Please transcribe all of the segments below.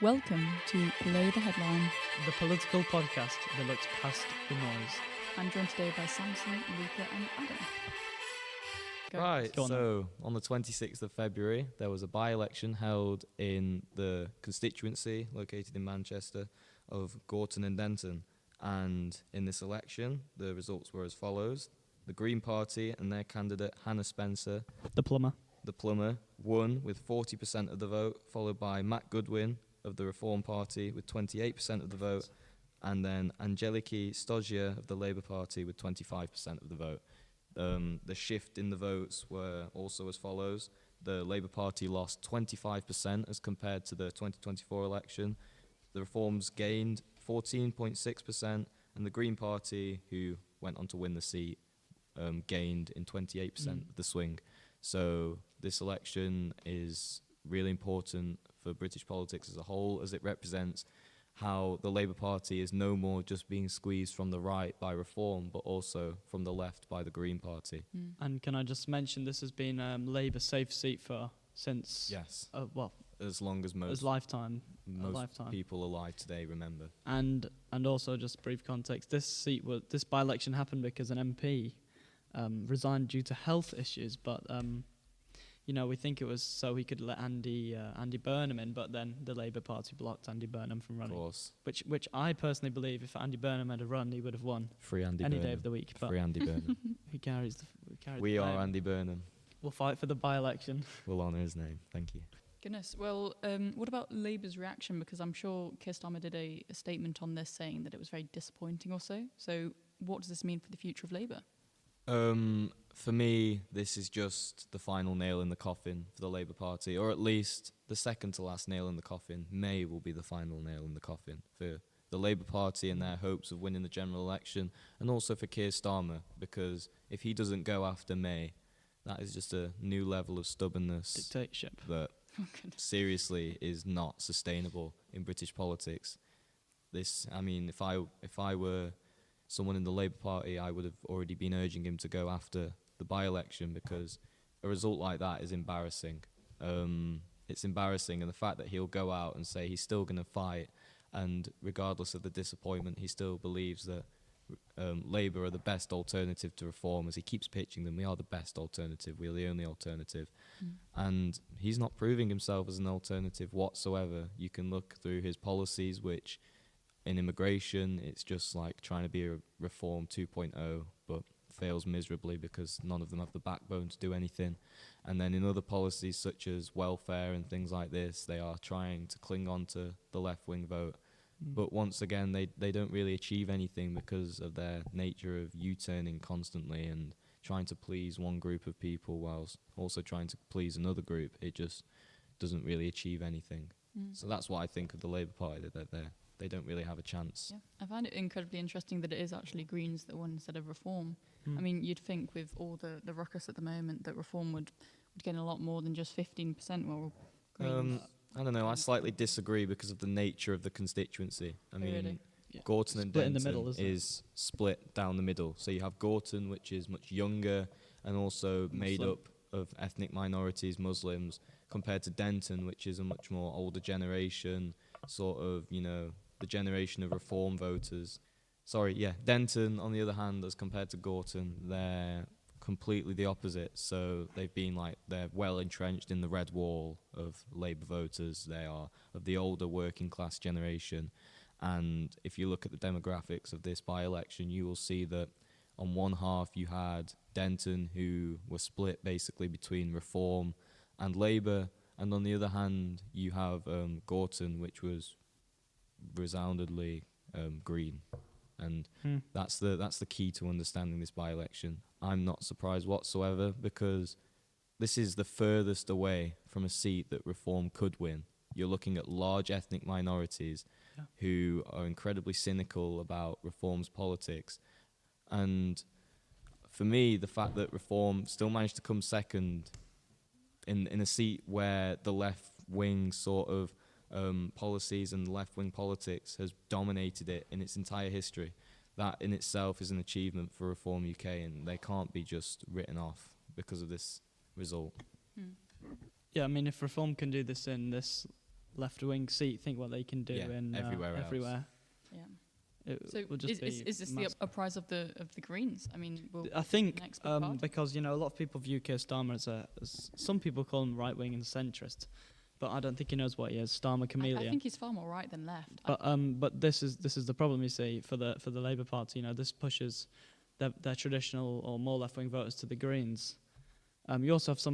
Welcome to Below the Headline. The political podcast that looks past the noise. I'm joined today by Samson, Luca and Adam. Right, Go on so on the 26th of February, there was a by-election held in the constituency located in Manchester of Gorton and Denton. And in this election, the results were as follows. The Green Party and their candidate, Hannah Spencer, The plumber. the plumber, won with 40% of the vote, followed by Matt Goodwin of the Reform Party with 28% of the vote, and then Angeliki Stogia of the Labour Party with 25% of the vote. The shift in the votes were also as follows. The Labour Party lost 25% as compared to the 2024 election. The Reforms gained 14.6%, and the Green Party, who went on to win the seat, gained in 28% of the swing. So this election is really important for British politics as a whole, as it represents how the Labour Party is no more just being squeezed from the right by Reform, but also from the left by the Green Party. And can I just mention this has been Labour's safe seat since Yes, as as long as most lifetime. people alive today remember. And also just brief context, this by-election happened because an MP resigned due to health issues, but we think it was so he could let Andy Burnham in, but then the Labour Party blocked Andy Burnham from running. Of course. Which I personally believe if Andy Burnham had a run, he would have won Free Andy any Burnham. day of the week. But Free Andy Burnham. he carries We the are name. Andy Burnham. We'll fight for the by-election. We'll honour his name. Thank you. Goodness. Well, what about Labour's reaction? Because I'm sure Keir Starmer did a statement on this saying that it was very disappointing or so. So what does this mean for the future of Labour? For me, this is just the final nail in the coffin for the Labour Party, or at least the second to last nail in the coffin. May will be the final nail in the coffin for the Labour Party and their hopes of winning the general election, and also for Keir Starmer, because if he doesn't go after May, that is just a new level of stubbornness Dictatorship. that seriously is not sustainable in British politics. If I were someone in the Labour Party, I would have already been urging him to go after the by-election, because a result like that is embarrassing. It's embarrassing, and the fact that he'll go out and say he's still going to fight, and regardless of the disappointment, he still believes that Labour are the best alternative to Reform, as he keeps pitching them. We are the best alternative. We are the only alternative. And he's not proving himself as an alternative whatsoever. You can look through his policies, which in immigration, it's just like trying to be a Reform 2.0, but fails miserably because none of them have the backbone to do anything. And then in other policies such as welfare and things like this, they are trying to cling on to the left-wing vote. But once again, they don't really achieve anything because of their nature of U-turning constantly and trying to please one group of people whilst also trying to please another group. It just doesn't really achieve anything. So that's what I think of the Labour Party, that they don't really have a chance. Yeah, I find it incredibly interesting that it is actually Greens that won instead of Reform. I mean, you'd think with all the ruckus at the moment that Reform would gain a lot more than just 15%. Well, Greens. I don't know. I slightly disagree because of the nature of the constituency. I mean, really? Yeah. Gorton and Split in Denton the middle, isn't it? is split down the middle. So you have Gorton, which is much younger and also made Muslim. up of ethnic minorities, Muslims, compared to Denton, which is a much more older generation, sort of, the generation of Reform voters. Denton, on the other hand, as compared to Gorton, they're completely the opposite. So they're well entrenched in the red wall of Labour voters. They are of the older working class generation. And if you look at the demographics of this by-election, you will see that on one half you had Denton, who were split basically between Reform and Labour, and on the other hand you have Gorton, which was resoundingly Green. And that's the key to understanding this by-election. I'm not surprised whatsoever, because this is the furthest away from a seat that Reform could win. You're looking at large ethnic minorities who are incredibly cynical about Reform's politics. And for me, the fact that Reform still managed to come second in a seat where the left-wing sort of policies and left-wing politics has dominated it in its entire history, that in itself is an achievement for Reform UK, and they can't be just written off because of this result. Yeah, I mean, if Reform can do this in this left-wing seat, think what they can do in everywhere else. everywhere. Yeah. It So will just be is this the uprise of the Greens? I mean, I think next big party? because a lot of people view Keir Starmer as some people call him right-wing and centrist, but I don't think he knows what he is. Starmer chameleon. I think he's far more right than left. But this is the problem, you see, for the Labour Party. This pushes their traditional or more left-wing voters to the Greens. You also have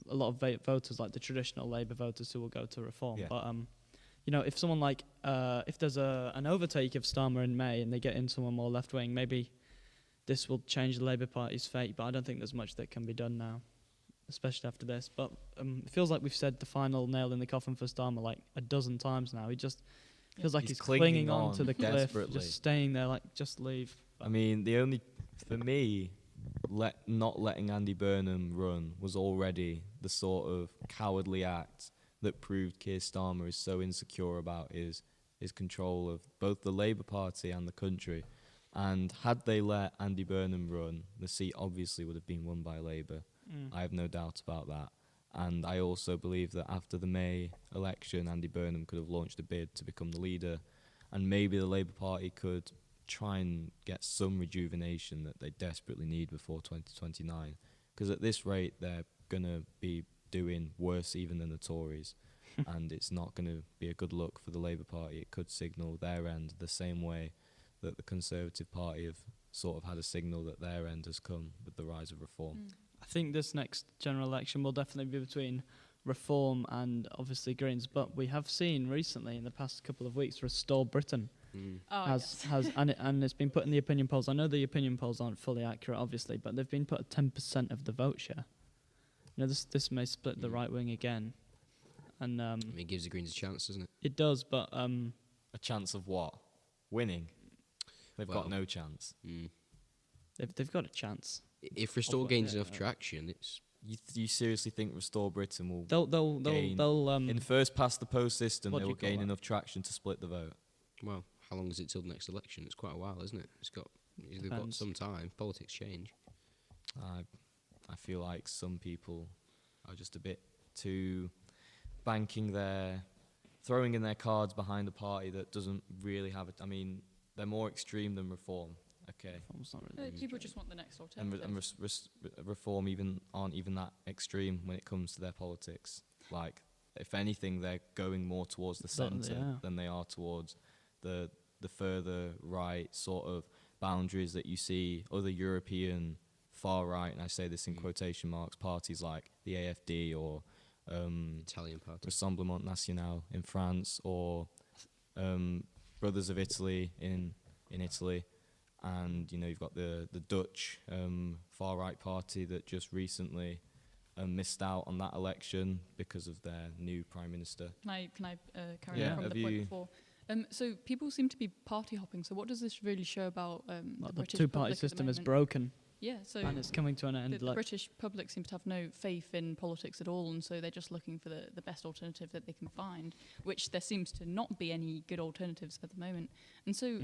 a lot of voters, like the traditional Labour voters, who will go to Reform. Yeah. But if someone like if there's an overtake of Starmer in May and they get in someone more left-wing, maybe this will change the Labour Party's fate. But I don't think there's much that can be done now, especially after this. But it feels like we've said the final nail in the coffin for Starmer like a dozen times now. He just feels like he's clinging on to the cliff, just staying there, like, just leave. I mean, for me, not letting Andy Burnham run was already the sort of cowardly act that proved Keir Starmer is so insecure about his control of both the Labour Party and the country. And had they let Andy Burnham run, the seat obviously would have been won by Labour. I have no doubt about that. And I also believe that after the May election, Andy Burnham could have launched a bid to become the leader, and maybe the Labour Party could try and get some rejuvenation that they desperately need before 2029. Because at this rate, they're going to be doing worse even than the Tories. And it's not going to be a good look for the Labour Party. It could signal their end the same way that the Conservative Party have sort of had a signal that their end has come with the rise of Reform. I think this next general election will definitely be between Reform and obviously Greens. But we have seen recently, in the past couple of weeks, Restore Britain and it's been put in the opinion polls. I know the opinion polls aren't fully accurate, obviously, but they've been put at 10% of the vote share. This may split the right wing again, and it gives the Greens a chance, doesn't it? It does, but a chance of what? Winning? They've got no chance. They've got a chance. If Restore gains enough traction, it's. You seriously think Restore Britain will? They'll in first past the post system, they will gain enough traction to split the vote. Well, how long is it till the next election? It's quite a while, isn't it? They've got some time. Politics change. I feel like some people are just a bit too throwing in their cards behind a party that doesn't really have it. I mean, they're more extreme than Reform. Okay. People just want the next alternative. And Reform aren't even that extreme when it comes to their politics. Like, if anything, they're going more towards the centre than they are towards the further right sort of boundaries that you see other European far right, and I say this in quotation marks, parties like the AFD or Italian party, Rassemblement National in France, or Brothers of Italy in Italy. And you've got the Dutch far right party that just recently missed out on that election because of their new prime minister. Can I carry on from the point before? So people seem to be party hopping. So what does this really show about the British two-party system is broken? Yeah, so and it's coming to an end. The British public seems to have no faith in politics at all, and so they're just looking for the best alternative that they can find, which there seems to not be any good alternatives at the moment. And so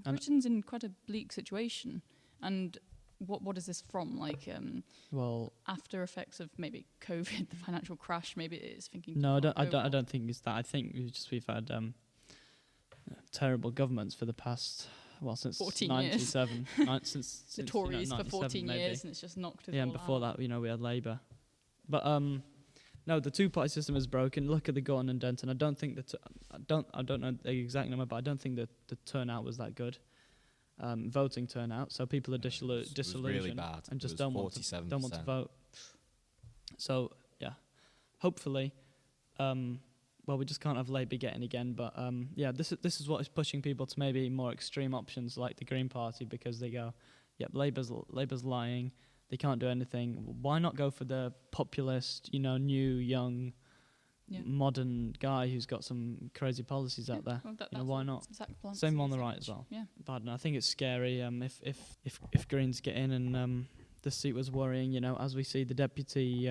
Britain's in quite a bleak situation. And what is this from? Like, after effects of maybe COVID, the financial crash. Maybe it is thinking. No, I don't think it's that. I think we've had terrible governments for the past. Well, since 97, since the Tories for 14 maybe. years, and it's just knocked us and all before out. that, we had Labour. But no, the two-party system is broken. Look at the Gorton and Denton. I don't think I don't know the exact number, but I don't think that the turnout was that good. Voting turnout, so people are disillusioned really bad. and just don't want to vote. So yeah, hopefully. Well, we just can't have Labour getting again, but this is what is pushing people to maybe more extreme options like the Green Party, because they go, yep, Labour's lying, they can't do anything. Why not go for the populist, new, young, modern guy who's got some crazy policies out there? Well, why not? Same on the right as well. Yeah. But I think it's scary if Greens get in, and the seat was worrying. As we see, the deputy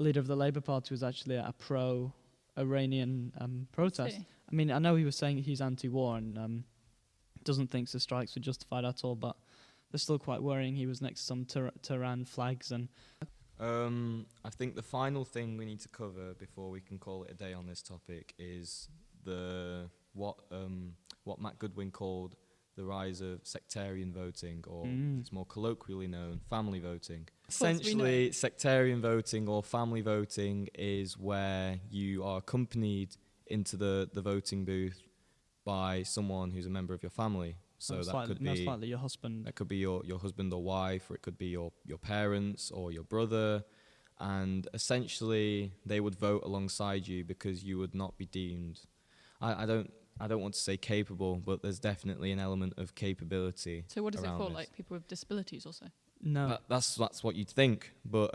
leader of the Labour Party was actually at a pro-Iranian protest. I mean, I know he was saying he's anti-war and doesn't think the strikes were justified at all, but they're still quite worrying. He was next to some Tehran flags, and I think the final thing we need to cover before we can call it a day on this topic is what Matt Goodwin called the rise of sectarian voting, or it's more colloquially known, family voting. Essentially, sectarian voting or family voting is where you are accompanied into the voting booth by someone who's a member of your family. So most that could be most likely your husband. That could be your husband or wife, or it could be your parents or your brother. And essentially, they would vote alongside you because you would not be deemed. I don't want to say capable, but there's definitely an element of capability. So what is it for? this. Like people with disabilities also? No. That's what you'd think. But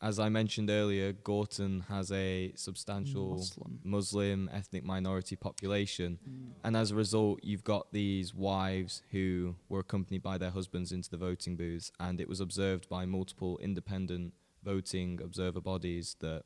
as I mentioned earlier, Gorton has a substantial Muslim ethnic minority population. And as a result, you've got these wives who were accompanied by their husbands into the voting booths. And it was observed by multiple independent voting observer bodies that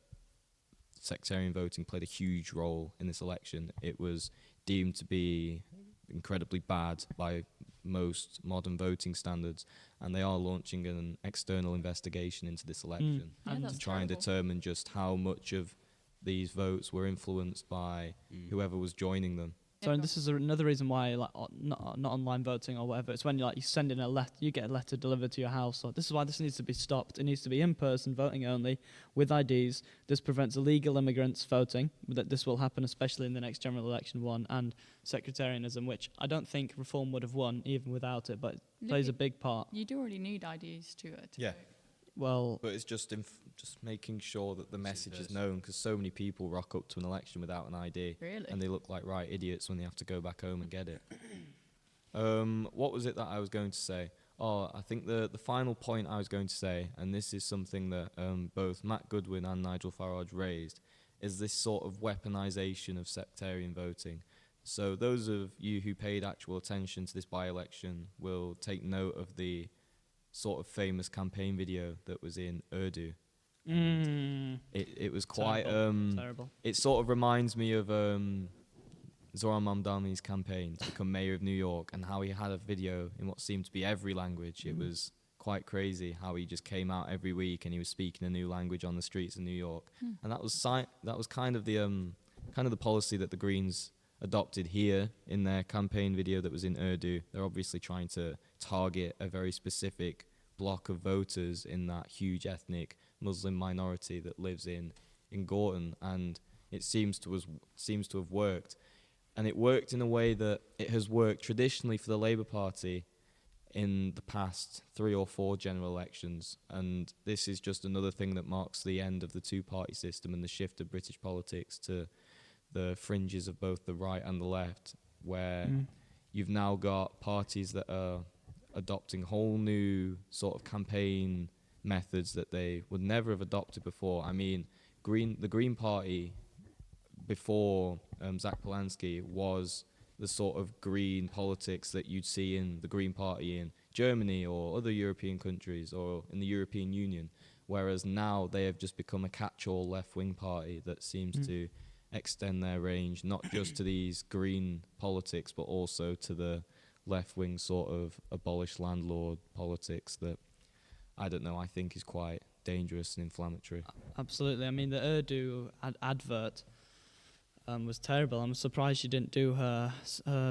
sectarian voting played a huge role in this election. It was deemed to be incredibly bad by most modern voting standards, and they are launching an external investigation into this election to try and determine just how much of these votes were influenced by whoever was joining them. So and this is another reason why, like, not online voting or whatever. It's when you send in a letter, you get a letter delivered to your house. So this is why this needs to be stopped. It needs to be in-person voting only with IDs. This prevents illegal immigrants voting. That this will happen, especially in the next general election one, and sectarianism, which I don't think Reform would have won even without it, but it plays a big part. You do already need IDs to vote. Yeah. Well, but it's just making sure that the message is known, because so many people rock up to an election without an ID, really? And they look like right idiots when they have to go back home and get it. What was it that I was going to say? Oh, I think the final point I was going to say, and this is something that both Matt Goodwin and Nigel Farage raised, is this sort of weaponization of sectarian voting. So those of you who paid actual attention to this by-election will take note of the sort of famous campaign video that was in Urdu. It was quite terrible. It sort of reminds me of Zoran Mamdani's campaign to become mayor of New York, and how he had a video in what seemed to be every language. It was quite crazy how he just came out every week and he was speaking a new language on the streets of New York. And that was kind of the policy that the Greens adopted here in their campaign video that was in Urdu. They're obviously trying to target a very specific block of voters in that huge ethnic Muslim minority that lives in Gorton, and it seems to have worked. And it worked in a way that it has worked traditionally for the Labour Party in the past 3 or 4 general elections, and this is just another thing that marks the end of the two-party system and the shift of British politics to the fringes of both the right and the left, where you've now got parties that are adopting whole new sort of campaign methods that they would never have adopted before. I mean, the Green Party before Zach Polanski was the sort of green politics that you'd see in the Green Party in Germany or other European countries or in the European Union, whereas now they have just become a catch-all left-wing party that seems to extend their range not just to these green politics but also to the left-wing sort of abolish landlord politics that, I don't know, I think is quite dangerous and inflammatory. Absolutely. I mean, the Urdu advert was terrible. I'm surprised she didn't do her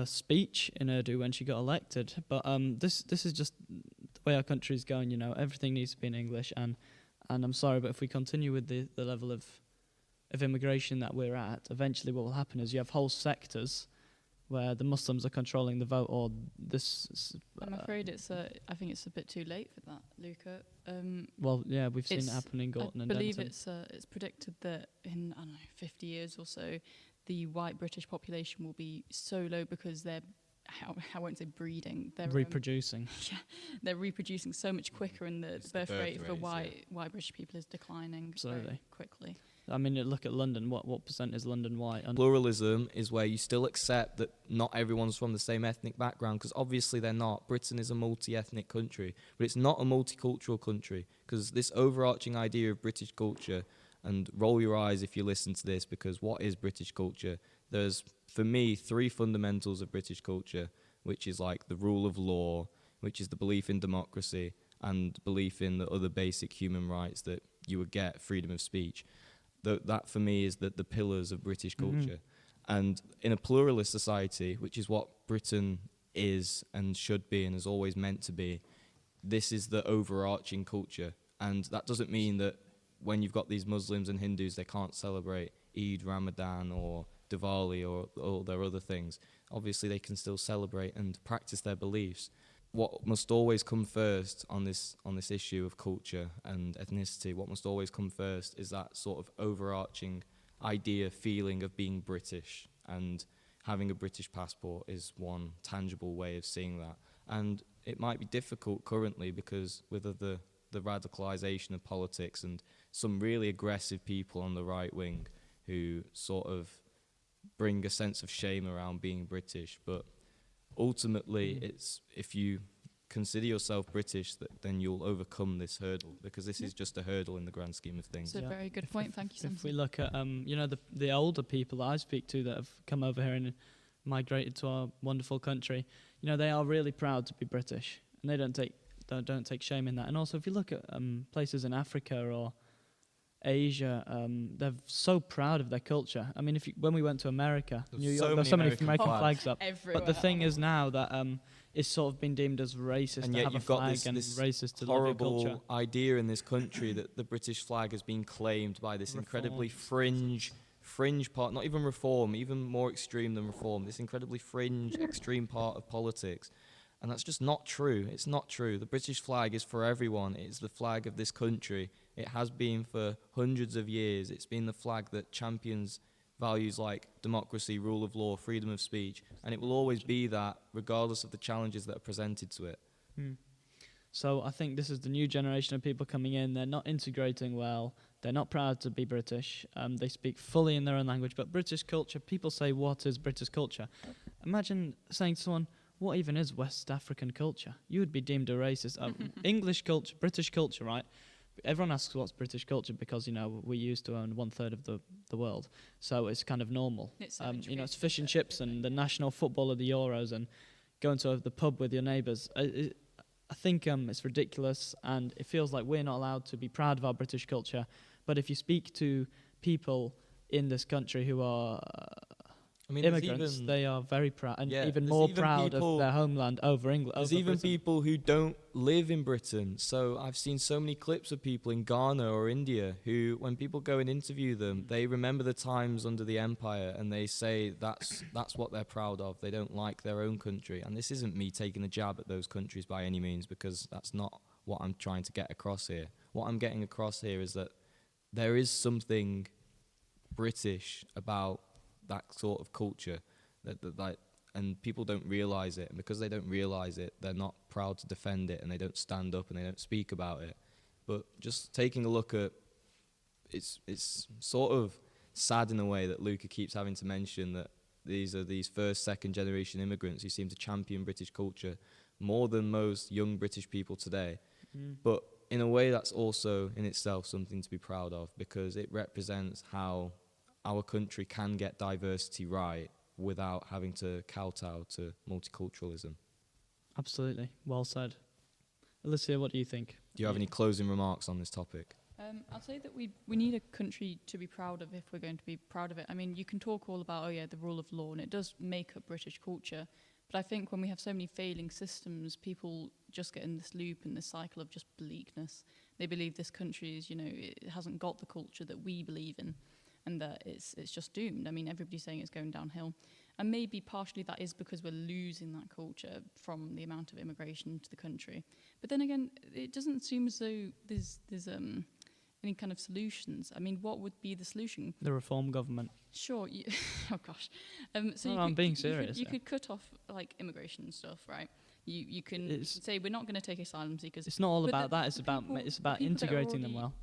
speech in Urdu when she got elected. But this is just the way our country's going, you know. Everything needs to be in English, and I'm sorry, but if we continue with the level of immigration that we're at, eventually what will happen is you have whole sectors where the Muslims are controlling the vote, or this... I'm afraid I think it's a bit too late for that, Luca. Well, yeah, we've seen it happen in Gorton and Denton. I believe it's predicted that in, 50 years or so, the white British population will be so low because they're, I won't say breeding, they're... reproducing. They're reproducing so much quicker, and the birth rate for white British people is declining very quickly. I mean, look at London. What percent is London white? Pluralism is where you still accept that not everyone's from the same ethnic background, because obviously they're not. Britain is a multi-ethnic country, but it's not a multicultural country, because this overarching idea of British culture, and roll your eyes if you listen to this, because what is British culture? There's, for me, 3 fundamentals of British culture, which is like the rule of law, which is the belief in democracy, and belief in the other basic human rights that you would get, freedom of speech. That for me is the pillars of British culture. And in a pluralist society, which is what Britain is and should be and has always meant to be, this is the overarching culture. And that doesn't mean that when you've got these Muslims and Hindus, they can't celebrate Eid, Ramadan or Diwali or all their other things. Obviously, they can still celebrate and practice their beliefs. What must always come first on this issue of culture and ethnicity, what must always come first is that sort of overarching idea, feeling of being British, and having a British passport is one tangible way of seeing that. And it might be difficult currently because with the radicalisation of politics and some really aggressive people on the right wing who sort of bring a sense of shame around being British. But ultimately, it's if you consider yourself British, then you'll overcome this hurdle, because this is just a hurdle in the grand scheme of things. It's a very good point. Thank you, Sam. If we look at the older people that I speak to that have come over here and migrated to our wonderful country, they are really proud to be British, and they don't take shame in that. And also, if you look at places in Africa or Asia, they're so proud of their culture. I mean, when we went to America, New York, there's so many American flags up. Everywhere. But the thing is now that it's sort of been deemed as racist and to yet have you've a got flag this and racist to love your culture. horrible idea in this country that the British flag has been claimed by this incredibly fringe part, not even reform, even more extreme than reform, this incredibly fringe, extreme part of politics. And that's just not true. It's not true. The British flag is for everyone. It's the flag of this country. It has been for hundreds of years. It's been the flag that champions values like democracy, rule of law, freedom of speech, and it will always be that regardless of the challenges that are presented to it. So I think this is the new generation of people coming in. They're not integrating well. They're not proud to be British. They speak fully in their own language. But British culture, people say, what is British culture? Imagine saying to someone, what even is West African culture? You would be deemed a racist. English culture, British culture, right? Everyone asks what's British culture because, we used to own 1/3 of the world. So it's kind of normal. It's fish and chips and the national football of the Euros and going to the pub with your neighbours. I think it's ridiculous, and it feels like we're not allowed to be proud of our British culture. But if you speak to people in this country who are immigrants, they are very proud, and even more proud of their homeland over England. There's even people who don't live in Britain. So I've seen so many clips of people in Ghana or India who, when people go and interview them, they remember the times under the empire, and they say that's what they're proud of. They don't like their own country. And this isn't me taking a jab at those countries by any means, because that's not what I'm trying to get across here. What I'm getting across here is that there is something British about that sort of culture, and people don't realise it, and because they don't realise it, they're not proud to defend it, and they don't stand up and they don't speak about it. But just taking a look at it's sort of sad in a way that Luca keeps having to mention that these are these first, second generation immigrants who seem to champion British culture more than most young British people today. But in a way, that's also in itself something to be proud of, because it represents how our country can get diversity right without having to kowtow to multiculturalism. Absolutely. Well said. Alicia, what do you think? Do you have any closing remarks on this topic? I'll say that we need a country to be proud of if we're going to be proud of it. I mean, you can talk all about, the rule of law, and it does make up British culture. But I think when we have so many failing systems, people just get in this loop and this cycle of just bleakness. They believe this country is, it hasn't got the culture that we believe in, and that it's just doomed. I mean, everybody's saying it's going downhill. And maybe partially that is because we're losing that culture from the amount of immigration to the country. But then again, it doesn't seem as though there's any kind of solutions. I mean, what would be the solution? The Reform government. Sure. Oh, gosh. I'm being serious. You could cut off, immigration and stuff, right? You can say we're not going to take asylum seekers. It's not all about that. It's about integrating them well.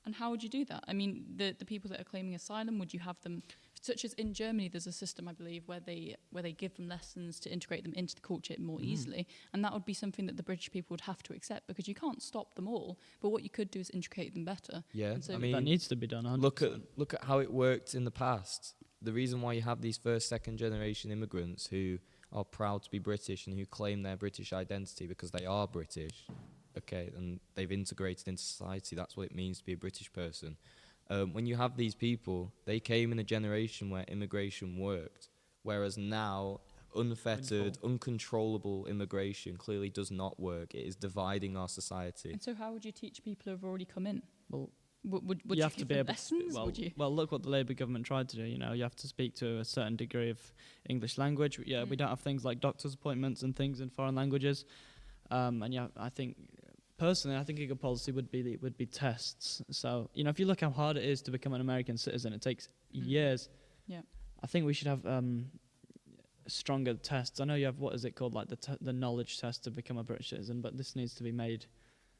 And how would you do that? I mean, the people that are claiming asylum, would you have them, such as in Germany, there's a system, I believe, where they give them lessons to integrate them into the culture more easily, and that would be something that the British people would have to accept, because you can't stop them all, but what you could do is integrate them better. Yeah, so I mean, that needs to be done. 100%. Look at how it worked in the past. The reason why you have these first, second generation immigrants who are proud to be British and who claim their British identity because they are British, okay, and they've integrated into society. That's what it means to be a British person. When you have these people, they came in a generation where immigration worked, whereas now unfettered, uncontrollable immigration clearly does not work. It is dividing our society. And so how would you teach people who have already come in? Well, would you you have to give be them able lessons? to, Would you? well, look what the Labour government tried to do. You know, you have to speak to a certain degree of English language. Yeah, we don't have things like doctor's appointments and things in foreign languages. And yeah, I think personally, I think a good policy would be tests. So you know, if you look how hard it is to become an American citizen, it takes years. Yeah. I think we should have stronger tests. I know you have, what is it called, like the knowledge test to become a British citizen, but this needs to be made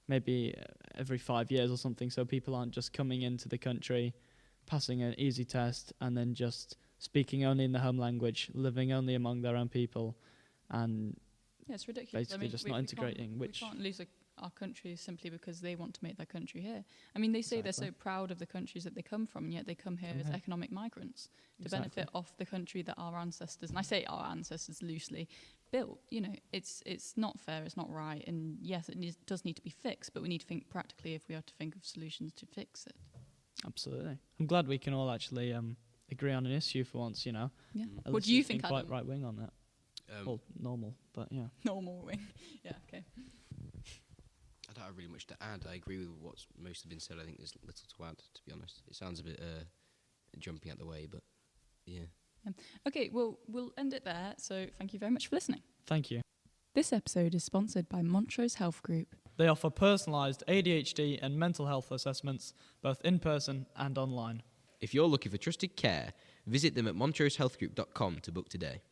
maybe every 5 years or something, so people aren't just coming into the country, passing an easy test, and then just speaking only in their home language, living only among their own people, and yeah, it's ridiculous. basically just not integrating. We can't lose our country simply because they want to make their country here. I mean, they say they're so proud of the countries that they come from, and yet they come here as economic migrants to benefit off the country that our ancestors, and I say our ancestors loosely, built. You know, it's not fair, it's not right, and yes, it does need to be fixed, but we need to think practically if we are to think of solutions to fix it. Absolutely. I'm glad we can all actually agree on an issue for once, you know. Yeah. At What least do you it's been think, quite Adam? right wing on that. Well, normal, but yeah. Normal wing. Yeah, okay. I don't have really much to add. I agree with what's most have been said. I think there's little to add, to be honest. It sounds a bit jumping out the way, but yeah. Okay, well, we'll end it there. So thank you very much for listening. Thank you. This episode is sponsored by Montrose Health Group. They offer personalised ADHD and mental health assessments, both in person and online. If you're looking for trusted care, visit them at montrosehealthgroup.com to book today.